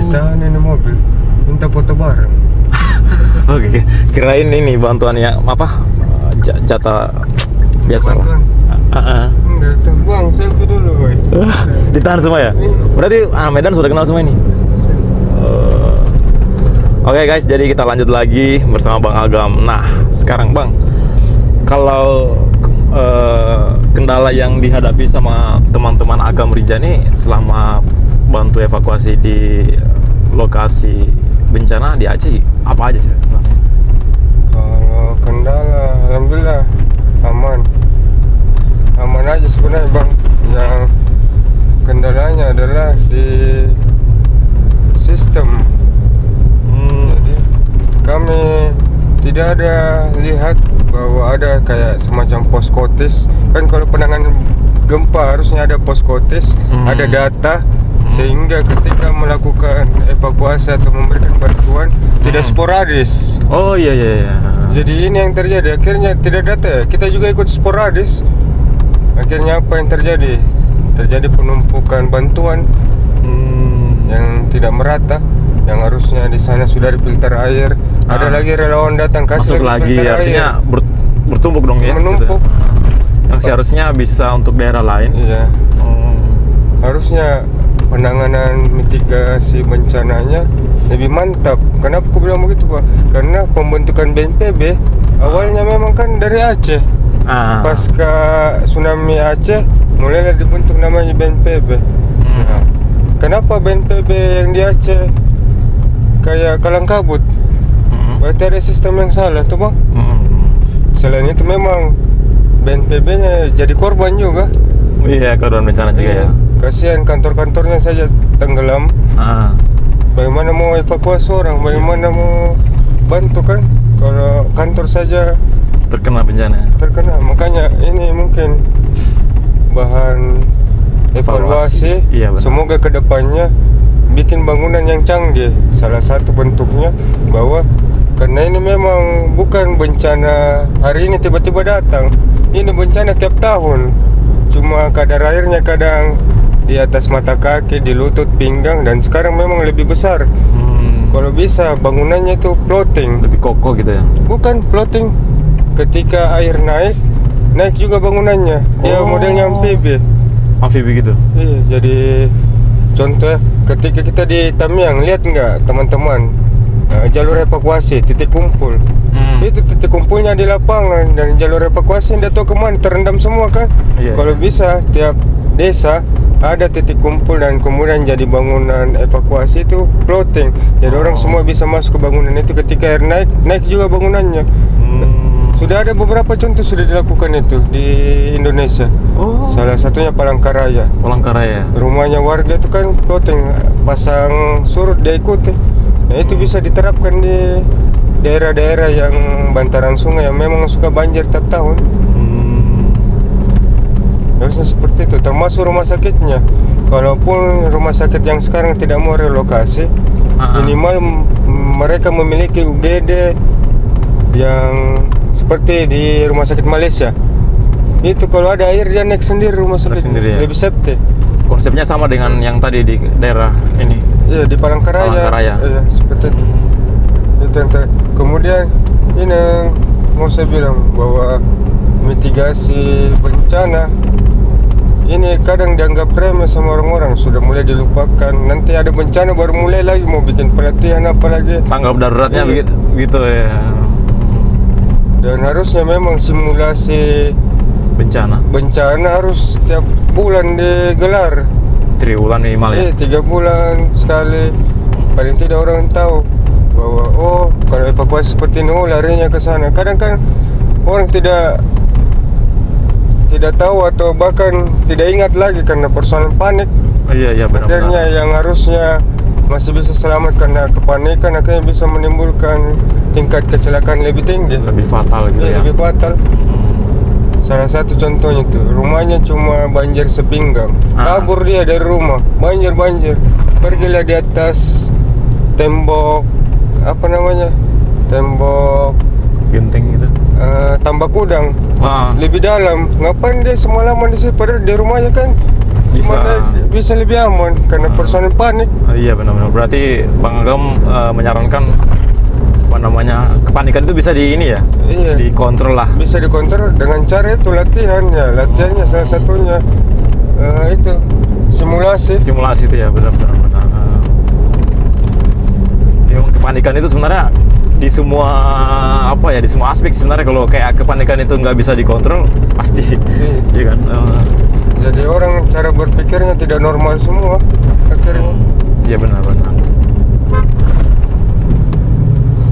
Ditahan ini mobil, minta foto bareng. Oke, kirain ini bantuan yang apa? Jatah biasa. Bantuan. Enggak, tuh bang, selfie dulu boy. Ditahan semua ya? Berarti Medan sudah kenal semua ini? Oke guys, jadi kita lanjut lagi bersama Bang Agam. Nah, sekarang Bang, kalau kendala yang dihadapi sama teman-teman Agam Rinjani selama bantu evakuasi di lokasi bencana di Aceh, apa aja sih? Kalau kendala, alhamdulillah aman aja sebenarnya bang. Yang kendalanya adalah di sistem. Jadi kami tidak ada lihat bahwa ada kayak semacam poskotis. Kan kalau penanganan gempa harusnya ada poskotis, ada data, sehingga ketika melakukan evakuasi atau memberikan bantuan tidak sporadis. Oh iya. Jadi ini yang terjadi, akhirnya tidak data, kita juga ikut sporadis. Akhirnya apa yang terjadi? Terjadi penumpukan bantuan yang tidak merata. Yang harusnya di sana sudah ada filter air, ada lagi relawan datang kasih lagi, artinya bertumpuk dong ya. Menumpuk. Yang seharusnya bisa untuk daerah lain. Iya. Harusnya penanganan mitigasi bencananya lebih mantap. Kenapa aku bilang begitu Pak? Karena pembentukan BNPB awalnya memang kan dari Aceh. Pasca tsunami Aceh mulailah dibentuk namanya BNPB. Nah, kenapa BNPB yang di Aceh kayak kalang kabut? Berarti ada sistem yang salah tuh Bang. Selain itu memang BNPB-nya jadi korban juga. Iya, korban bencana juga ya. Kasihan kantor-kantornya saja tenggelam. Bagaimana mau evakuasi orang? Bagaimana mau bantu kan? Kalau kantor saja terkena bencana. Makanya ini mungkin bahan evaluasi. Iya, semoga kedepannya bikin bangunan yang canggih. Salah satu bentuknya bahwa karena ini memang bukan bencana hari ini tiba-tiba datang. Ini bencana tiap tahun. Cuma kadar airnya kadang di atas mata kaki, di lutut, pinggang, dan sekarang memang lebih besar. Kalau bisa bangunannya itu floating, lebih kokoh gitu ya. Bukan floating, ketika air naik juga bangunannya. Dia modelnya amfibi gitu. Iya, jadi contoh ketika kita di Tamiang, lihat nggak teman-teman jalur evakuasi, titik kumpul. Itu titik kumpulnya di lapangan, dan jalur evakuasi tidak tahu kemana, terendam semua kan. Kalau bisa tiap desa ada titik kumpul dan kemudian jadi bangunan evakuasi itu floating. Jadi orang semua bisa masuk ke bangunan itu. Ketika air naik juga bangunannya. Sudah ada beberapa contoh sudah dilakukan itu di Indonesia. Salah satunya Palangkaraya. Rumahnya warga itu kan floating, pasang surut dia ikuti. Nah, itu bisa diterapkan di daerah-daerah yang bantaran sungai yang memang suka banjir tiap tahun. Harusnya seperti itu, termasuk rumah sakitnya. Kalaupun rumah sakit yang sekarang tidak mau relokasi, minimal mereka memiliki UGD yang seperti di rumah sakit Malaysia. Itu kalau ada air dia naik sendiri rumah sakit sendiri, ya? Lebih safety. Konsepnya sama dengan yang tadi di daerah ini. Iya, di Palangkaraya. Iya, seperti itu. Itu yang kemudian ini mau saya bilang bahwa mitigasi bencana ini kadang dianggap remeh sama orang-orang, sudah mulai dilupakan. Nanti ada bencana baru mulai lagi mau bikin pelatihan apa lagi. Tanggap daruratnya begitu ya. Dan harusnya memang simulasi bencana harus setiap bulan digelar. Triwulan minimal ya? 3 bulan sekali. Paling tidak orang tahu bahwa kalau evakuasi seperti ini larinya ke sana. Kadang kan orang tidak tahu atau bahkan tidak ingat lagi karena persoalan panik. Iya benar. Akhirnya yang harusnya masih bisa selamat karena kepanikan akhirnya bisa menimbulkan tingkat kecelakaan lebih tinggi, lebih fatal gitu ya. Lebih fatal. Salah satu contohnya tuh, rumahnya cuma banjir sepinggang. Kabur dia dari rumah, banjir. Pergilah di atas tembok, tembok genteng gitu. Tambak Udang. Ah, Lebih dalam. Ngapain dia semalaman di sini? Padahal di rumahnya kan Bisa. bisa lebih aman karena personil panik. iya benar-benar. Berarti Bang Agam menyarankan apa namanya, kepanikan itu bisa di ini ya, Iya. dikontrol lah. Bisa dikontrol dengan cara itu latihan ya. Latihannya salah satunya itu simulasi. Simulasi itu ya, benar-benar. Memang kepanikan itu sebenarnya di semua apa ya, di semua aspek sebenarnya. Kalau kayak kepanikan itu nggak bisa dikontrol pasti, iya kan. Jadi orang cara berpikirnya tidak normal semua akhirnya. Iya benar-benar.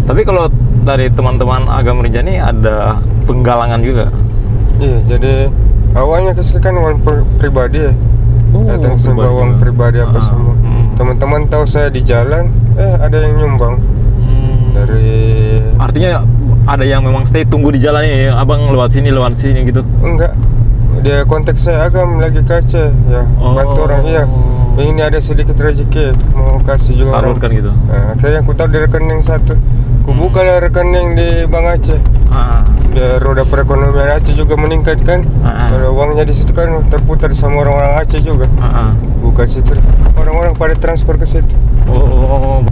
Tapi kalau dari teman-teman Agam Rinjani ada penggalangan juga. Iya, jadi awalnya kesini kan uang pribadi ya. Datang ke sini bawa uang pribadi apa semua. Teman-teman tahu saya di jalan, ada yang nyumbang. Dari Artinya ada yang memang stay tunggu di jalan ini, abang lewat sini gitu. enggak, dia kontak saya, Agam lagi ke Aceh ya, bantu orang. Iya, ini ada sedikit rezeki mau kasih juga orang. Salurkan gitu. Akhirnya aku tahu di rekening satu, aku buka lah rekening di Bank Aceh biar roda perekonomian Aceh juga meningkat kan. Kalau uangnya di situ kan terputar sama orang-orang Aceh juga. Buka situ, orang-orang pada transfer ke situ.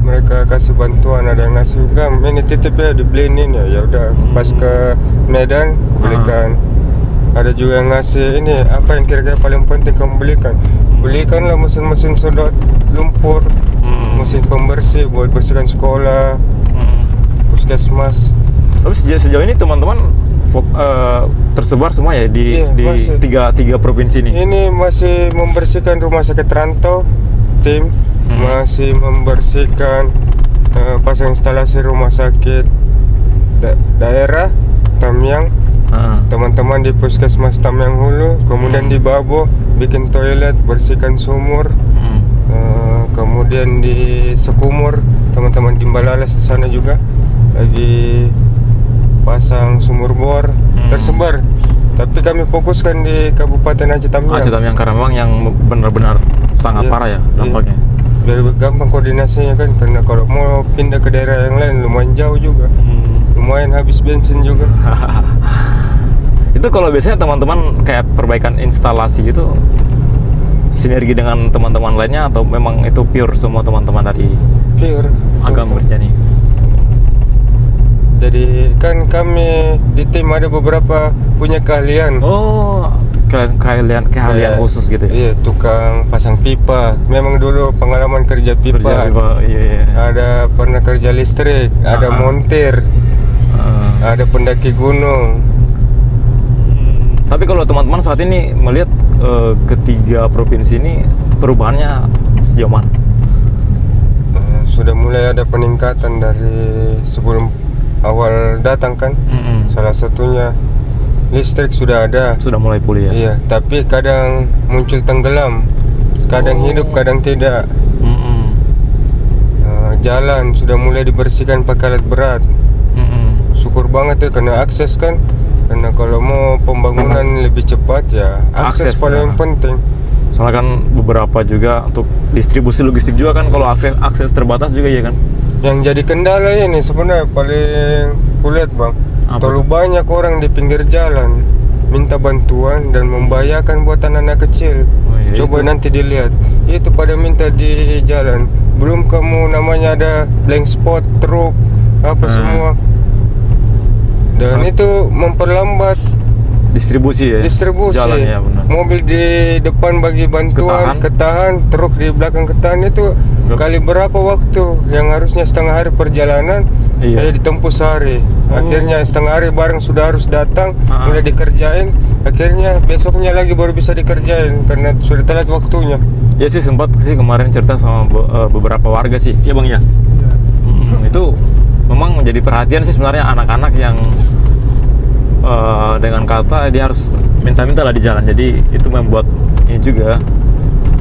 Mereka kasih bantuan, ada yang ngasih, Gam ini titip ya, dibeliin ini ya. Ya udah, pas ke Medan aku belikan. Ada juga yang ngasih ini, apa yang kira-kira paling penting kamu belikan. Belikanlah mesin-mesin sedot lumpur, mesin pembersih buat bersihkan sekolah, puskesmas. Tapi sejauh ini teman-teman tersebar semua ya di masih. tiga provinsi ini. Ini masih membersihkan rumah sakit Rantau, tim masih membersihkan pasang instalasi rumah sakit daerah Tamiang. Teman-teman di puskesmas Tamiang Hulu, kemudian di Babo bikin toilet, bersihkan sumur. Kemudian di Sekumur, teman-teman di Mbalalas di sana juga lagi pasang sumur bor. Tersebar, tapi kami fokuskan di Kabupaten Aceh Tamiang. Aceh Tamiang karena memang yang benar-benar sangat parah ya dampaknya. Biar gampang koordinasinya kan, karena kalau mau pindah ke daerah yang lain lumayan jauh juga. Lumayan habis bensin juga. Itu kalau biasanya teman-teman kayak perbaikan instalasi gitu sinergi dengan teman-teman lainnya, atau memang itu pure semua teman-teman dari Pure Agam Rinjani? Jadi kan kami di tim ada beberapa punya keahlian. Keahlian khusus gitu ya? Iya, tukang pasang pipa. Memang dulu pengalaman kerja pipa. Iya. Ada pernah kerja listrik, ada montir, ada pendaki gunung. Tapi kalau teman-teman saat ini melihat ketiga provinsi ini perubahannya sejauh mana? Sudah mulai ada peningkatan dari sebelum awal datang kan. Salah satunya listrik sudah ada. Sudah mulai pulih ya? Iya, tapi kadang muncul tenggelam, kadang hidup, kadang tidak. Jalan sudah mulai dibersihkan pakai alat berat. Syukur banget ya, karena akses kan. Karena kalau mau pembangunan lebih cepat ya akses paling penting. Soalnya kan beberapa juga untuk distribusi logistik juga kan, kalau akses terbatas juga ya kan. Yang jadi kendala ini sebenarnya paling kulihat Bang, terlalu banyak orang di pinggir jalan minta bantuan dan membahayakan buat anak-anak kecil. Coba itu nanti dilihat, itu pada minta di jalan. Belum kamu namanya ada blank spot, truk, apa semua. Dan itu memperlambat distribusi ya? Distribusi. Jalan ya, benar. Mobil di depan bagi bantuan, ketahan, truk di belakang ketahan, itu kali berapa waktu yang harusnya setengah hari perjalanan ditempuh sehari. Akhirnya setengah hari barang sudah harus datang, mulai dikerjain, akhirnya besoknya lagi baru bisa dikerjain karena sudah telat waktunya. Ya sih, sempat sih kemarin cerita sama beberapa warga sih, ya Bang ya. Itu memang menjadi perhatian sih sebenarnya anak-anak yang dengan kata dia harus minta-minta lah di jalan. Jadi itu membuat ini juga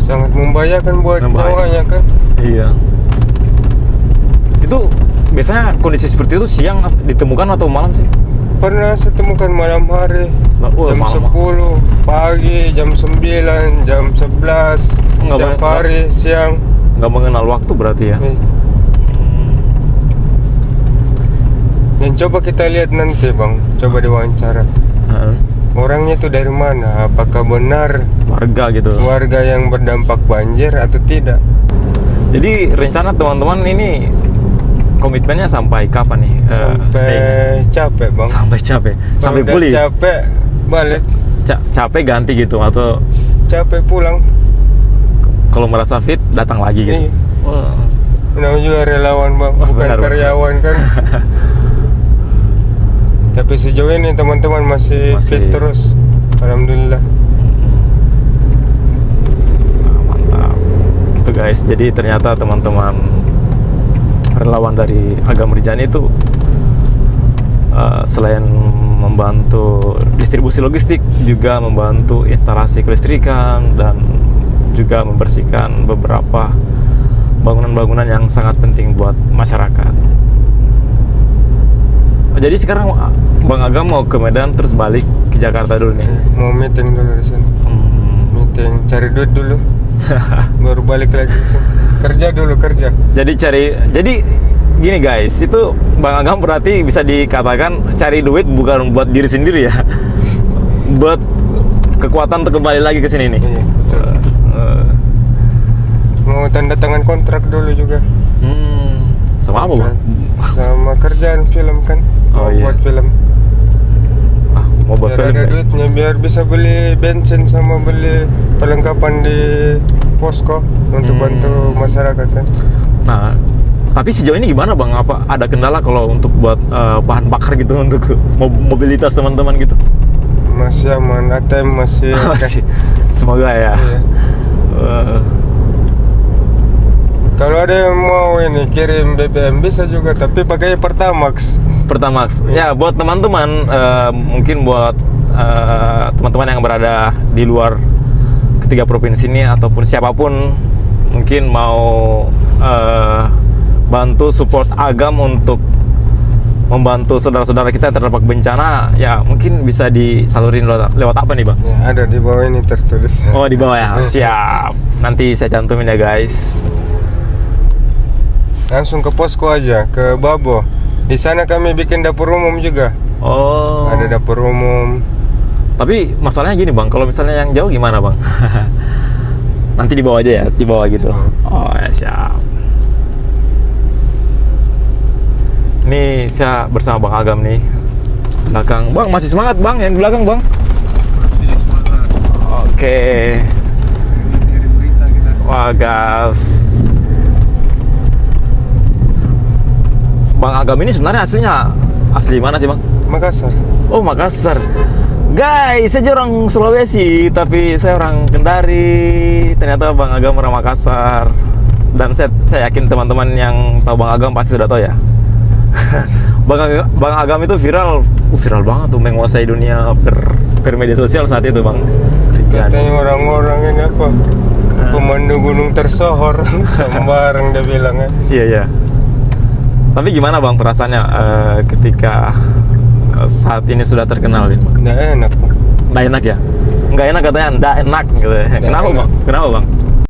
sangat membahayakan buat nyawanya kan. Iya. Itu biasanya kondisi seperti itu siang ditemukan atau malam sih? Pernah saya temukan malam hari, jam malam. 10 pagi, jam 9, jam 11, jam hari, siang. Nggak mengenal waktu berarti ya? Dan coba kita lihat nanti bang, coba diwawancara. Orangnya itu dari mana? Apakah benar Warga gitu. warga yang berdampak banjir atau tidak? Jadi rencana teman-teman ini komitmennya sampai kapan nih? Sampai stay-nya? capek bang. Sampai capek, Kalau sampai udah pulih. capek balik, Capek ganti gitu atau capek pulang. kalau merasa fit datang lagi gitu. Iya. Wah. Namanya juga relawan bang, Oh, bukan benar, Bang. karyawan kan. Tapi sejauh ini teman-teman masih fit terus, alhamdulillah. Nah, mantap. Itu guys, jadi ternyata teman-teman relawan dari Agam Rijani itu selain membantu distribusi logistik, juga membantu instalasi kelistrikan dan juga membersihkan beberapa bangunan-bangunan yang sangat penting buat masyarakat. Jadi sekarang Bang Agam mau ke Medan terus balik ke Jakarta dulu nih. Mau meeting dulu di sini. Meeting, cari duit dulu. Baru balik lagi ke sini. Kerja dulu, kerja. Jadi gini guys, itu Bang Agam berarti bisa dikatakan cari duit bukan buat diri sendiri ya. Buat kekuatan untuk kembali lagi ke sini nih. Iya, betul. Mau tanda tangan kontrak dulu juga. Sama apa Bang? Sama kerjaan film kan. Oh, Mau iya. buat film. Mau buat Biar film ada guys. duitnya, biar bisa beli bensin sama beli perlengkapan di posko untuk bantu masyarakat kan. Nah, tapi sejauh ini gimana Bang? Apa ada kendala kalau untuk buat bahan bakar gitu untuk mobilitas teman-teman gitu? Masih aman, ATM masih. Masih. Semoga ya. Iya. Kalau ada yang mau ini kirim BBM bisa juga, tapi pakai Pertamax. Pertamax. Ya, buat teman-teman mungkin buat teman-teman yang berada di luar ketiga provinsi ini ataupun siapapun mungkin mau bantu support Agam untuk membantu saudara-saudara kita yang terdampak bencana, ya mungkin bisa disalurin lewat apa nih Bang? Ya, ada di bawah ini tertulis. Oh, di bawah ya. Siap. Nanti saya cantumin ya guys. Langsung ke posko aja, ke Babo. Di sana kami bikin dapur umum juga. Oh. Ada dapur umum. Tapi masalahnya gini Bang, kalau misalnya yang jauh gimana Bang? Nanti dibawa aja ya, dibawa gitu. Oh ya siap. Ini saya bersama Bang Agam nih. Belakang Bang, masih semangat Bang yang di belakang Bang? Masih semangat. Oke. Kirim berita kita. Wah gas. Bang Agam ini sebenarnya asli mana sih Bang? Makassar. Oh Makassar. Guys, saya orang Sulawesi, tapi saya orang Kendari. Ternyata Bang Agam orang Makassar. Dan saya yakin teman-teman yang tahu Bang Agam pasti sudah tahu ya. Bang Agam itu viral banget tuh, menguasai dunia per media sosial saat itu Bang. Katanya orang-orang ini apa? Pemandu gunung tersohor. Sembarang dia bilang ya. Iya. Tapi gimana Bang perasaannya ketika saat ini sudah terkenal ini Bang? Nggak enak. Nggak enak ya? Nggak enak katanya, nggak enak gitu. Kenapa enak. Bang? Kenapa Bang?